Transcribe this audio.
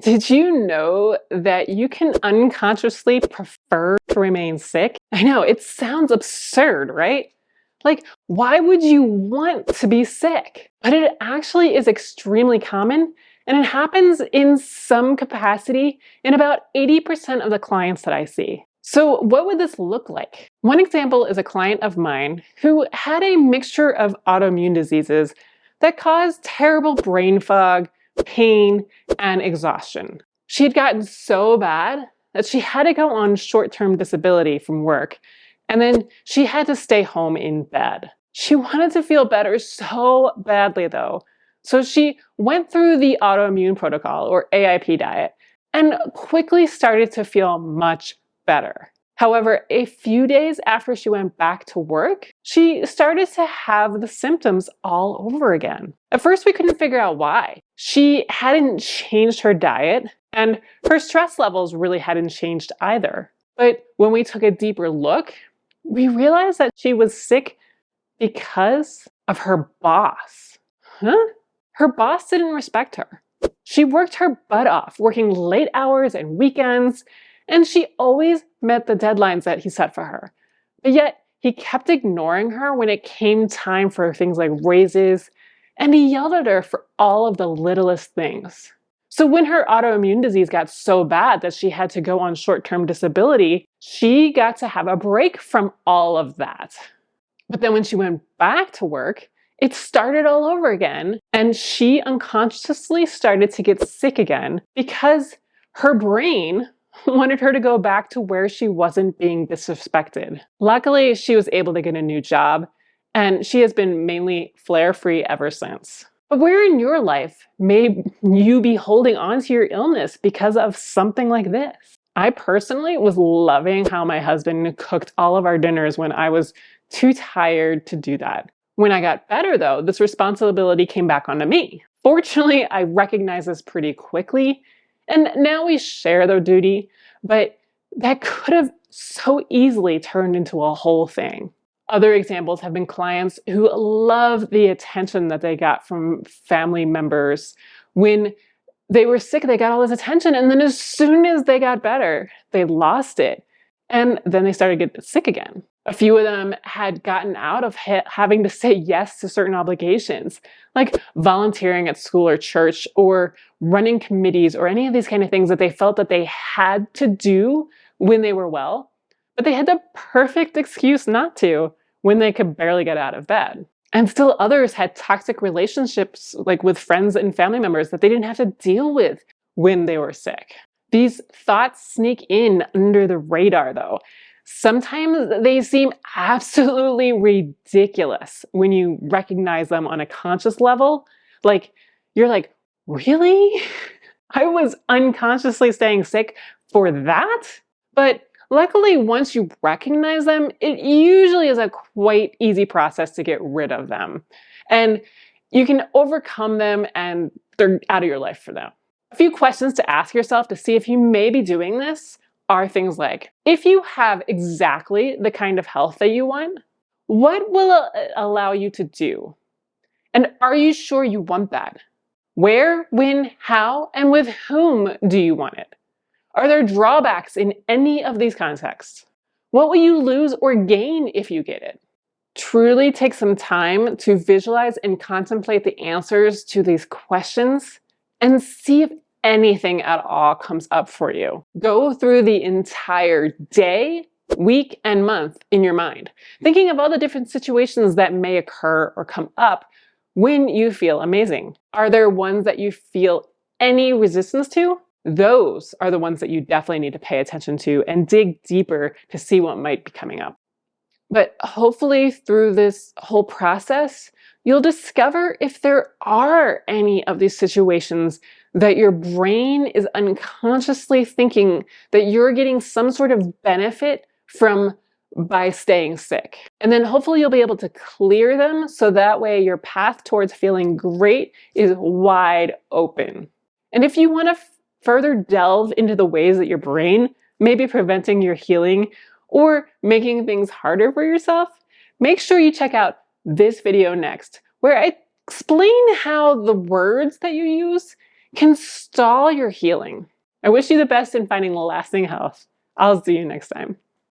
Did you know that you can unconsciously prefer to remain sick? I know, it sounds absurd, right? Like, why would you want to be sick? But it actually is extremely common, and it happens in some capacity in about 80% of the clients that I see. So what would this look like? One example is a client of mine who had a mixture of autoimmune diseases that caused terrible brain fog, pain, and exhaustion. She had gotten so bad that she had to go on short-term disability from work, and then she had to stay home in bed. She wanted to feel better so badly though, so she went through the autoimmune protocol, or AIP diet, and quickly started to feel much better. However, a few days after she went back to work, she started to have the symptoms all over again. At first, we couldn't figure out why. She hadn't changed her diet, and her stress levels really hadn't changed either. But when we took a deeper look, we realized that she was sick because of her boss. Her boss didn't respect her. She worked her butt off, working late hours and weekends, and she always met the deadlines that he set for her. But yet, he kept ignoring her when it came time for things like raises, and he yelled at her for all of the littlest things. So when her autoimmune disease got so bad that she had to go on short-term disability, she got to have a break from all of that. But then when she went back to work, it started all over again, and she unconsciously started to get sick again because her brain wanted her to go back to where she wasn't being disrespected. Luckily, she was able to get a new job, and she has been mainly flare-free ever since. But where in your life may you be holding on to your illness because of something like this? I personally was loving how my husband cooked all of our dinners when I was too tired to do that. When I got better though, this responsibility came back onto me. Fortunately, I recognized this pretty quickly, and now we share the duty, but that could have so easily turned into a whole thing. Other examples have been clients who love the attention that they got from family members. When they were sick, they got all this attention, and then as soon as they got better, they lost it. And then they started to get sick again. A few of them had gotten out of having to say yes to certain obligations, like volunteering at school or church, or running committees, or any of these kind of things that they felt that they had to do when they were well, but they had the perfect excuse not to when they could barely get out of bed. And still others had toxic relationships, like with friends and family members, that they didn't have to deal with when they were sick. These thoughts sneak in under the radar though. Sometimes they seem absolutely ridiculous when you recognize them on a conscious level. Like, you're like, really? I was unconsciously staying sick for that? But luckily, once you recognize them, it usually is a quite easy process to get rid of them. And you can overcome them and they're out of your life for now. A few questions to ask yourself to see if you may be doing this are things like, if you have exactly the kind of health that you want, what will it allow you to do? And are you sure you want that? Where, when, how, and with whom do you want it? Are there drawbacks in any of these contexts? What will you lose or gain if you get it? Truly take some time to visualize and contemplate the answers to these questions and see if anything at all comes up for you. Go through the entire day, week, and month in your mind, thinking of all the different situations that may occur or come up when you feel amazing. Are there ones that you feel any resistance to? Those are the ones that you definitely need to pay attention to and dig deeper to see what might be coming up. But hopefully through this whole process, you'll discover if there are any of these situations that your brain is unconsciously thinking that you're getting some sort of benefit from by staying sick. And then hopefully you'll be able to clear them so that way your path towards feeling great is wide open. And if you want to further delve into the ways that your brain may be preventing your healing or making things harder for yourself, make sure you check out this video next, where I explain how the words that you use can stall your healing. I wish you the best in finding lasting health. I'll see you next time.